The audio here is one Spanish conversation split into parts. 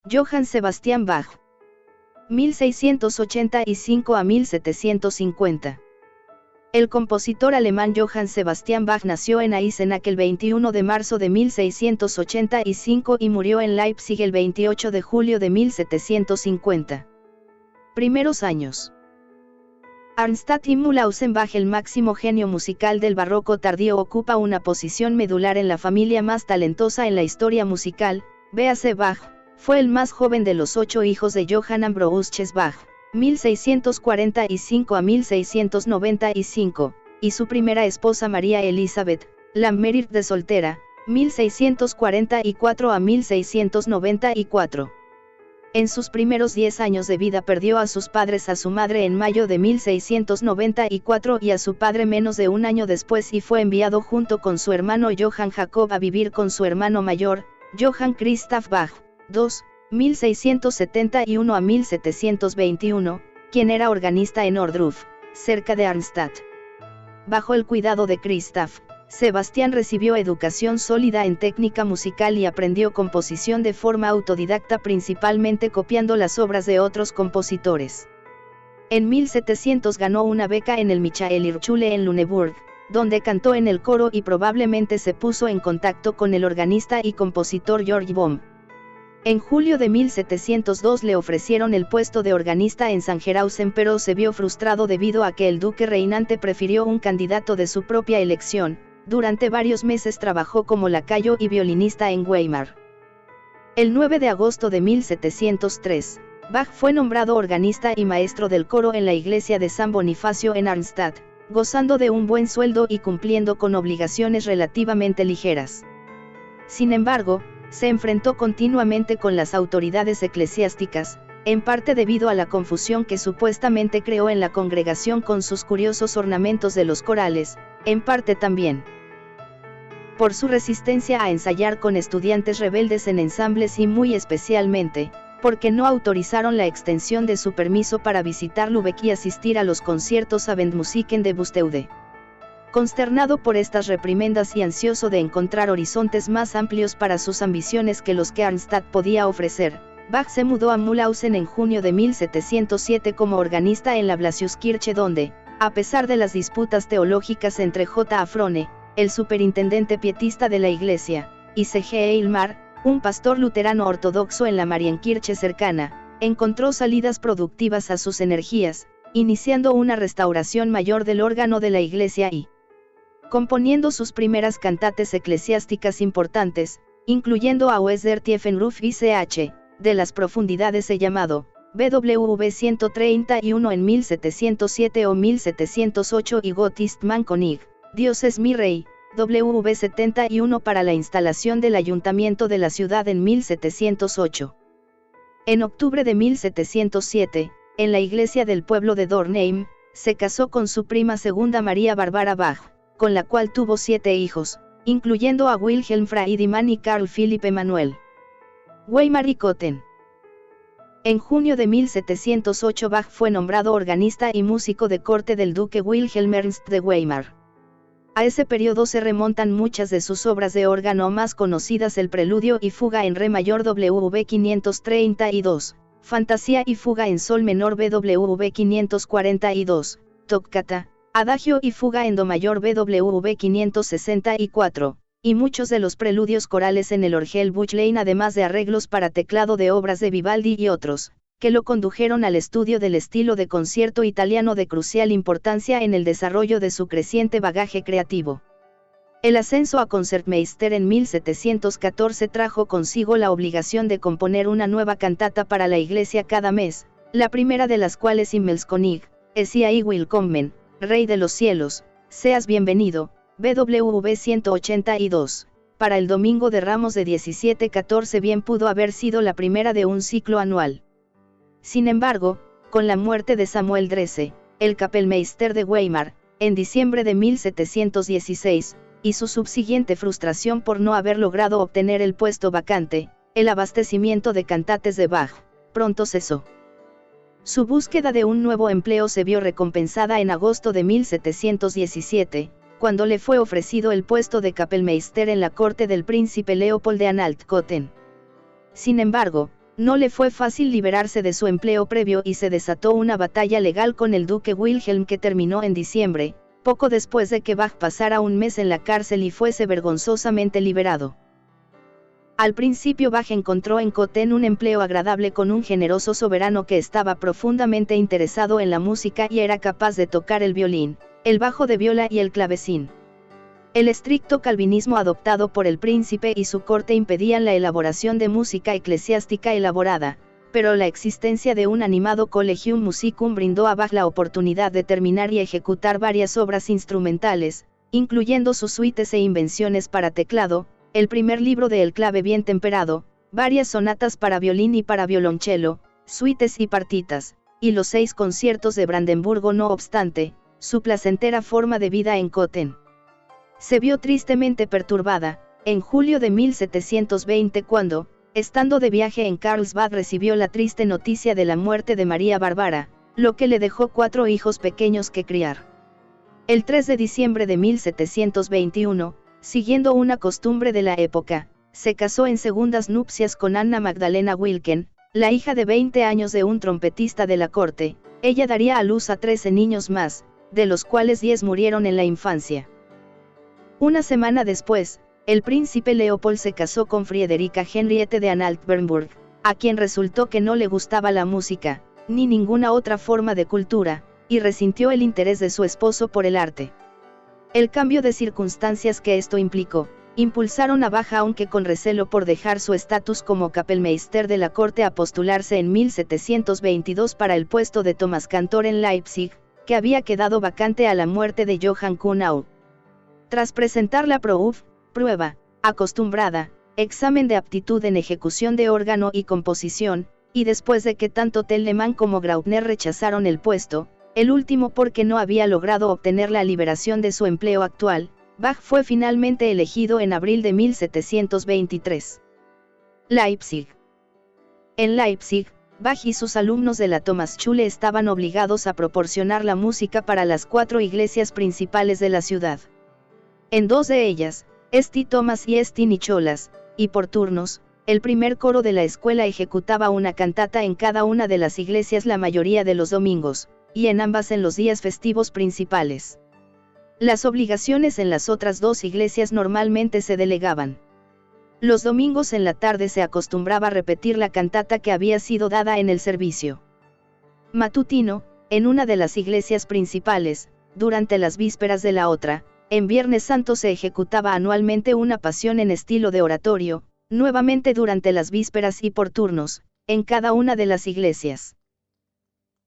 Johann Sebastian Bach. 1685 a 1750. El compositor alemán Johann Sebastian Bach nació en Eisenach el 21 de marzo de 1685 y murió en Leipzig el 28 de julio de 1750. Primeros años. Arnstadt im Mühlhausen. Bach, el máximo genio musical del barroco tardío, ocupa una posición medular en la familia más talentosa en la historia musical. Véase Bach. Fue el más joven de los 8 hijos de Johann Ambrosius Bach, 1645 a 1695, y su primera esposa María Elizabeth Lammerich de soltera, 1644 a 1694. En sus primeros 10 años de vida perdió a sus padres, a su madre en mayo de 1694 y a su padre menos de un año después, y fue enviado junto con su hermano Johann Jacob a vivir con su hermano mayor, Johann Christoph Bach, 1671 a 1721, quien era organista en Ohrdruf, cerca de Arnstadt. Bajo el cuidado de Christoph, Sebastián recibió educación sólida en técnica musical y aprendió composición de forma autodidacta, principalmente copiando las obras de otros compositores. En 1700 ganó una beca en el Michaelisschule en Lüneburg, donde cantó en el coro y probablemente se puso en contacto con el organista y compositor Georg Bohm. En julio de 1702 le ofrecieron el puesto de organista en Sangerhausen, pero se vio frustrado debido a que el duque reinante prefirió un candidato de su propia elección. Durante varios meses trabajó como lacayo y violinista en Weimar. El 9 de agosto de 1703, Bach fue nombrado organista y maestro del coro en la iglesia de San Bonifacio en Arnstadt, gozando de un buen sueldo y cumpliendo con obligaciones relativamente ligeras. Sin embargo, se enfrentó continuamente con las autoridades eclesiásticas, en parte debido a la confusión que supuestamente creó en la congregación con sus curiosos ornamentos de los corales, en parte también por su resistencia a ensayar con estudiantes rebeldes en ensambles y muy especialmente, porque no autorizaron la extensión de su permiso para visitar Lübeck y asistir a los conciertos Abendmusiken de Buxtehude. Consternado por estas reprimendas y ansioso de encontrar horizontes más amplios para sus ambiciones que los que Arnstadt podía ofrecer, Bach se mudó a Mühlhausen en junio de 1707 como organista en la Blasiuskirche, donde, a pesar de las disputas teológicas entre J. A. Frohne, el superintendente pietista de la iglesia, y C. G. Eilmar, un pastor luterano ortodoxo en la Marienkirche cercana, encontró salidas productivas a sus energías, iniciando una restauración mayor del órgano de la iglesia y componiendo sus primeras cantates eclesiásticas importantes, incluyendo a Wes der Tiefenruf y Ch. de las profundidades llamado BWV 131 en 1707 o 1708 y Gott ist mein König, Dios es mi rey, WV 71 para la instalación del ayuntamiento de la ciudad en 1708. En octubre de 1707, en la iglesia del pueblo de Dornheim, se casó con su prima segunda María Barbara Bach, con la cual tuvo 7 hijos, incluyendo a Wilhelm Friedemann y Carl Philipp Emanuel Weimar y Kotten. En junio de 1708 Bach fue nombrado organista y músico de corte del duque Wilhelm Ernst de Weimar. A ese periodo se remontan muchas de sus obras de órgano más conocidas: el Preludio y Fuga en Re mayor WV 532, Fantasía y Fuga en Sol menor BWV 542, Toccata, Adagio y Fuga en Do mayor BWV 564, y muchos de los preludios corales en el Orgelbüchlein, además de arreglos para teclado de obras de Vivaldi y otros, que lo condujeron al estudio del estilo de concierto italiano, de crucial importancia en el desarrollo de su creciente bagaje creativo. El ascenso a Concertmeister en 1714 trajo consigo la obligación de componer una nueva cantata para la iglesia cada mes, la primera de las cuales, Himmelskönig, Esia y Willkommen, Rey de los cielos, seas bienvenido, BWV 182, para el Domingo de Ramos de 1714, bien pudo haber sido la primera de un ciclo anual. Sin embargo, con la muerte de Samuel Drese, el Kapellmeister de Weimar, en diciembre de 1716, y su subsiguiente frustración por no haber logrado obtener el puesto vacante, el abastecimiento de cantates de Bach pronto cesó. Su búsqueda de un nuevo empleo se vio recompensada en agosto de 1717, cuando le fue ofrecido el puesto de Kapellmeister en la corte del príncipe Leopold de Anhalt-Köthen. Sin embargo, No le fue fácil liberarse de su empleo previo y se desató una batalla legal con el duque Wilhelm que terminó en diciembre, poco después de que Bach pasara un mes en la cárcel y fuese vergonzosamente liberado. Al principio Bach encontró en Köthen un empleo agradable con un generoso soberano que estaba profundamente interesado en la música y era capaz de tocar el violín, el bajo de viola y el clavecín. El estricto calvinismo adoptado por el príncipe y su corte impedían la elaboración de música eclesiástica elaborada, pero la existencia de un animado Collegium Musicum brindó a Bach la oportunidad de terminar y ejecutar varias obras instrumentales, incluyendo sus suites e invenciones para teclado, el primer libro de El clave bien temperado, varias sonatas para violín y para violonchelo, suites y partitas, y los 6 conciertos de Brandenburgo. No obstante, su placentera forma de vida en Köthen se vio tristemente perturbada, en julio de 1720 cuando, estando de viaje en Carlsbad recibió la triste noticia de la muerte de María Bárbara, lo que le dejó 4 hijos pequeños que criar. El 3 de diciembre de 1721, siguiendo una costumbre de la época, se casó en segundas nupcias con Anna Magdalena Wilken, la hija de 20 años de un trompetista de la corte. Ella daría a luz a 13 niños más, de los cuales 10 murieron en la infancia. Una semana después, el príncipe Leopold se casó con Friederica Henriette de Anhalt-Bernburg, a quien resultó que no le gustaba la música, ni ninguna otra forma de cultura, y resintió el interés de su esposo por el arte. El cambio de circunstancias que esto implicó, impulsaron a Bach, aunque con recelo por dejar su estatus como Kapellmeister de la corte, a postularse en 1722 para el puesto de Thomaskantor en Leipzig, que había quedado vacante a la muerte de Johann Kuhnau. Tras presentar la prueba acostumbrada, examen de aptitud en ejecución de órgano y composición, y después de que tanto Telemann como Graupner rechazaron el puesto, el último porque no había logrado obtener la liberación de su empleo actual, Bach fue finalmente elegido en abril de 1723. Leipzig. En Leipzig, Bach y sus alumnos de la Thomasschule estaban obligados a proporcionar la música para las 4 iglesias principales de la ciudad. En 2 de ellas, St. Thomas y St. Nicholas, y por turnos, el primer coro de la escuela ejecutaba una cantata en cada una de las iglesias la mayoría de los domingos, y en ambas en los días festivos principales. Las obligaciones en las otras 2 iglesias normalmente se delegaban. Los domingos en la tarde se acostumbraba a repetir la cantata que había sido dada en el servicio matutino, en una de las iglesias principales, durante las vísperas de la otra. En Viernes Santo se ejecutaba anualmente una pasión en estilo de oratorio, nuevamente durante las vísperas y por turnos, en cada una de las iglesias.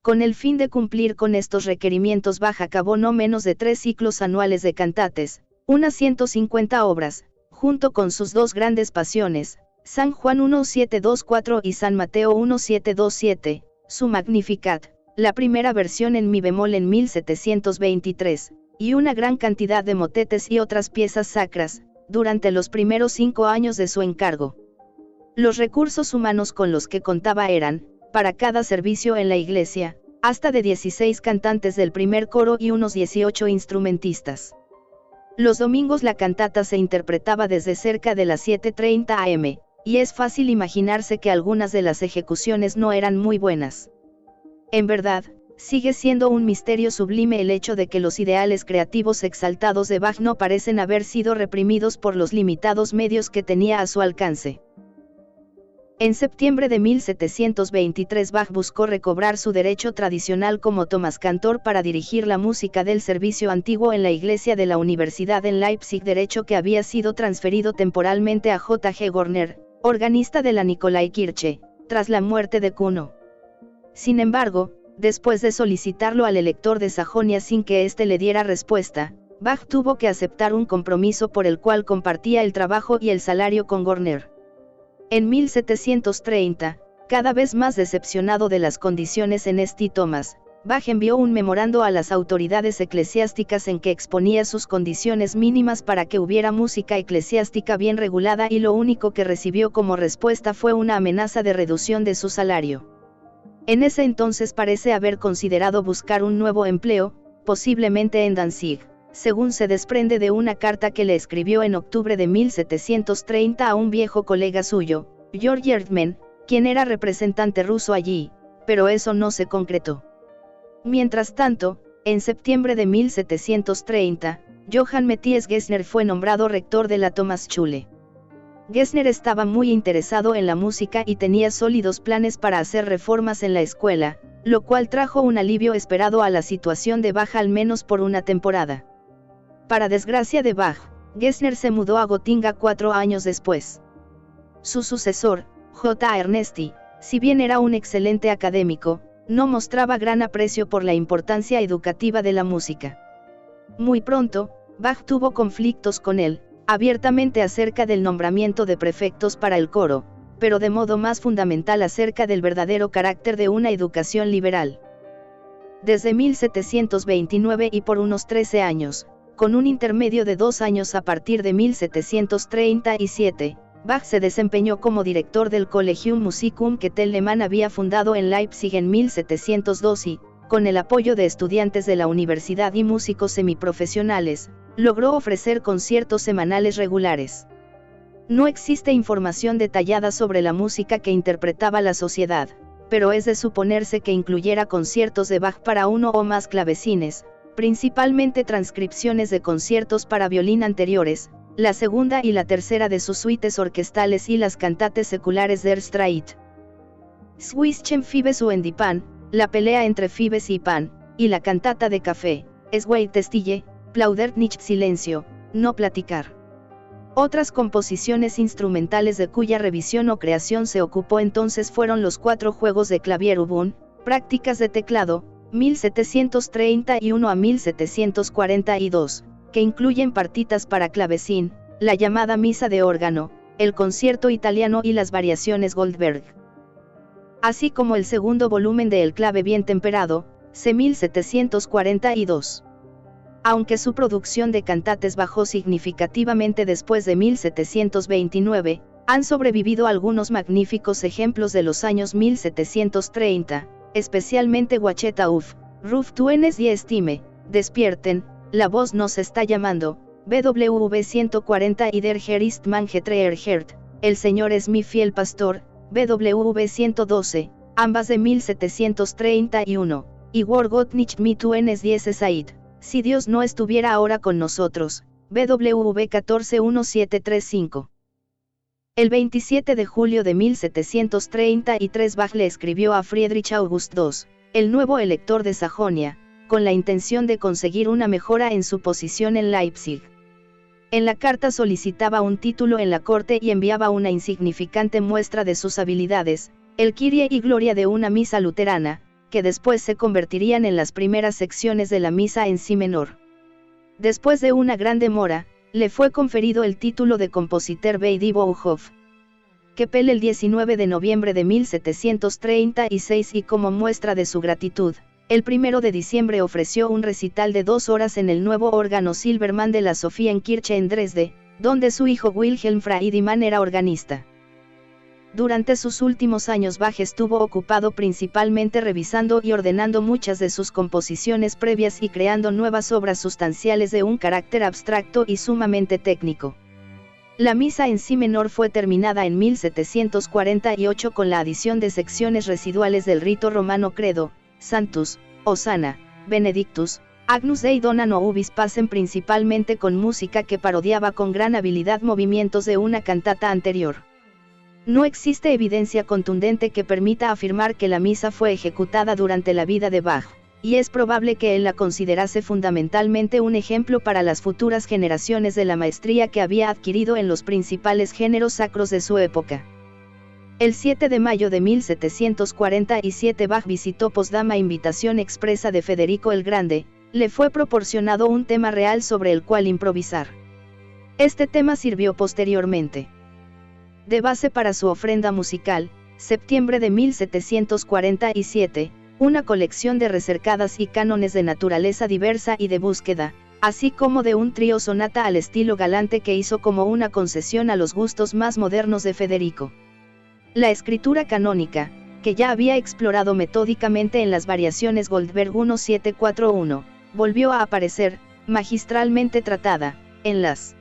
Con el fin de cumplir con estos requerimientos, Bach acabó no menos de 3 ciclos anuales de cantates, unas 150 obras, junto con sus 2 grandes pasiones, San Juan 1724 y San Mateo 1727, su Magnificat, la primera versión en mi bemol en 1723, y una gran cantidad de motetes y otras piezas sacras, durante los primeros 5 años de su encargo. Los recursos humanos con los que contaba eran, para cada servicio en la iglesia, hasta de 16 cantantes del primer coro y unos 18 instrumentistas. Los domingos la cantata se interpretaba desde cerca de las 7:30 am, y es fácil imaginarse que algunas de las ejecuciones no eran muy buenas. En verdad, sigue siendo un misterio sublime el hecho de que los ideales creativos exaltados de Bach no parecen haber sido reprimidos por los limitados medios que tenía a su alcance. En septiembre de 1723 Bach buscó recobrar su derecho tradicional como Thomaskantor para dirigir la música del servicio antiguo en la iglesia de la Universidad en Leipzig, derecho que había sido transferido temporalmente a J. G. Görner, organista de la Nikolaikirche, tras la muerte de Kuno. Sin embargo, después de solicitarlo al elector de Sajonia sin que éste le diera respuesta, Bach tuvo que aceptar un compromiso por el cual compartía el trabajo y el salario con Görner. En 1730, cada vez más decepcionado de las condiciones en St. Thomas, Bach envió un memorando a las autoridades eclesiásticas en que exponía sus condiciones mínimas para que hubiera música eclesiástica bien regulada, y lo único que recibió como respuesta fue una amenaza de reducción de su salario. En ese entonces parece haber considerado buscar un nuevo empleo, posiblemente en Danzig, según se desprende de una carta que le escribió en octubre de 1730 a un viejo colega suyo, Georg Erdmann, quien era representante ruso allí, pero eso no se concretó. Mientras tanto, en septiembre de 1730, Johann Matthias Gessner fue nombrado rector de la Thomasschule. Gessner estaba muy interesado en la música y tenía sólidos planes para hacer reformas en la escuela, lo cual trajo un alivio esperado a la situación de Bach al menos por una temporada. Para desgracia de Bach, Gessner se mudó a Gotinga 4 años después. Su sucesor, J. Ernesti, si bien era un excelente académico, no mostraba gran aprecio por la importancia educativa de la música. Muy pronto, Bach tuvo conflictos con él, abiertamente acerca del nombramiento de prefectos para el coro, pero de modo más fundamental acerca del verdadero carácter de una educación liberal. Desde 1729 y por unos 13 años, con un intermedio de 2 años a partir de 1737, Bach se desempeñó como director del Collegium Musicum que Telemann había fundado en Leipzig en 1702 y, con el apoyo de estudiantes de la universidad y músicos semiprofesionales, logró ofrecer conciertos semanales regulares. No existe información detallada sobre la música que interpretaba la sociedad, pero es de suponerse que incluyera conciertos de Bach para uno o más clavecines, principalmente transcripciones de conciertos para violín anteriores, la segunda y la tercera de sus suites orquestales y las cantates seculares der Streit. Zwischen Fibes und Pan, la pelea entre Fibes y Pan, y la cantata de café, Schweigestille, plaudert nicht silencio, no platicar. Otras composiciones instrumentales de cuya revisión o creación se ocupó entonces fueron los 4 juegos de clavier Ubun, prácticas de teclado, 1731 a 1742, que incluyen partitas para clavecín, la llamada misa de órgano, el concierto italiano y las variaciones Goldberg. Así como el segundo volumen de El clave bien temperado, c. 1742. Aunque su producción de cantates bajó significativamente después de 1729, han sobrevivido algunos magníficos ejemplos de los años 1730, especialmente Wachet auf, Ruf tuenes y Estime, Despierten, La voz nos está llamando, BWV 140 y Der Herr ist mein getreuer Hirt, El Señor es mi fiel pastor, BWV 112, ambas de 1731, y Wor Gott nicht mit uns diese Zeit. Si Dios no estuviera ahora con nosotros, BWV 141735. El 27 de julio de 1733 Bach le escribió a Friedrich August II, el nuevo elector de Sajonia, con la intención de conseguir una mejora en su posición en Leipzig. En la carta solicitaba un título en la corte y enviaba una insignificante muestra de sus habilidades, el Kyrie y Gloria de una misa luterana, que después se convertirían en las primeras secciones de la misa en si menor. Después de una gran demora, le fue conferido el título de Compositeur bei die Bauhof. Keppel el 19 de noviembre de 1736 y como muestra de su gratitud, el 1 de diciembre ofreció un recital de 2 horas en el nuevo órgano Silbermann de la Sophienskirche en Dresde, donde su hijo Wilhelm Friedemann era organista. Durante sus últimos años Bach estuvo ocupado principalmente revisando y ordenando muchas de sus composiciones previas y creando nuevas obras sustanciales de un carácter abstracto y sumamente técnico. La misa en si menor fue terminada en 1748 con la adición de secciones residuales del rito romano Credo, Sanctus, Hosanna, Benedictus, Agnus Dei dona nobis pacem, principalmente con música que parodiaba con gran habilidad movimientos de una cantata anterior. No existe evidencia contundente que permita afirmar que la misa fue ejecutada durante la vida de Bach, y es probable que él la considerase fundamentalmente un ejemplo para las futuras generaciones de la maestría que había adquirido en los principales géneros sacros de su época. El 7 de mayo de 1747 Bach visitó Potsdam a invitación expresa de Federico el Grande, le fue proporcionado un tema real sobre el cual improvisar. Este tema sirvió posteriormente de base para su ofrenda musical, septiembre de 1747, una colección de recercadas y cánones de naturaleza diversa y de búsqueda, así como de un trío sonata al estilo galante que hizo como una concesión a los gustos más modernos de Federico. La escritura canónica, que ya había explorado metódicamente en las variaciones Goldberg 1741, volvió a aparecer, magistralmente tratada, en las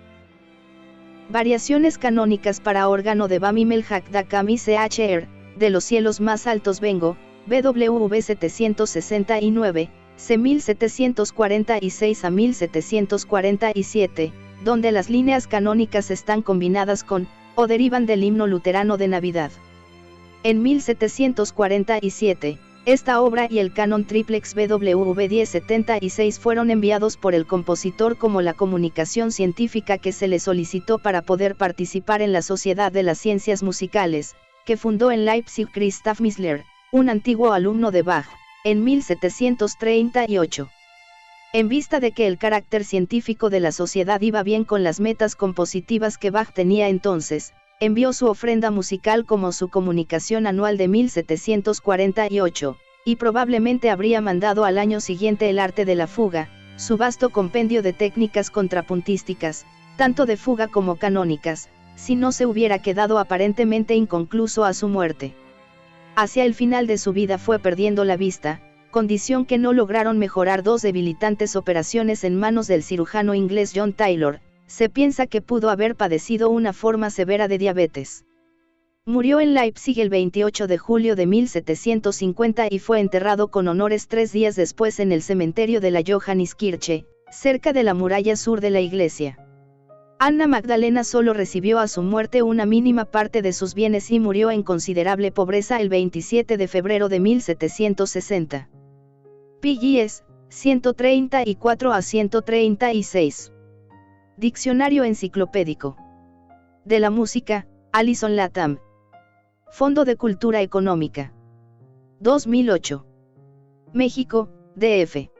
variaciones canónicas para órgano de Bamimel Hakdakam y Chr. De los cielos más altos vengo, BWV 769, C 1746 a 1747, donde las líneas canónicas están combinadas con, o derivan del himno luterano de Navidad. En 1747, esta obra y el canon triplex BWV 1076 fueron enviados por el compositor como la comunicación científica que se le solicitó para poder participar en la Sociedad de las Ciencias Musicales, que fundó en Leipzig Christoph Missler, un antiguo alumno de Bach, en 1738. En vista de que el carácter científico de la sociedad iba bien con las metas compositivas que Bach tenía entonces, envió su ofrenda musical como su comunicación anual de 1748, y probablemente habría mandado al año siguiente el arte de la fuga, su vasto compendio de técnicas contrapuntísticas, tanto de fuga como canónicas, si no se hubiera quedado aparentemente inconcluso a su muerte. Hacia el final de su vida fue perdiendo la vista, condición que no lograron mejorar dos debilitantes operaciones en manos del cirujano inglés John Taylor. Se piensa que pudo haber padecido una forma severa de diabetes. Murió en Leipzig el 28 de julio de 1750 y fue enterrado con honores 3 días después en el cementerio de la Johanniskirche, cerca de la muralla sur de la iglesia. Anna Magdalena solo recibió a su muerte una mínima parte de sus bienes y murió en considerable pobreza el 27 de febrero de 1760. P.G.S. 134 a 136. Diccionario enciclopédico de la música, Allison Latham. Fondo de Cultura Económica. 2008. México, D.F.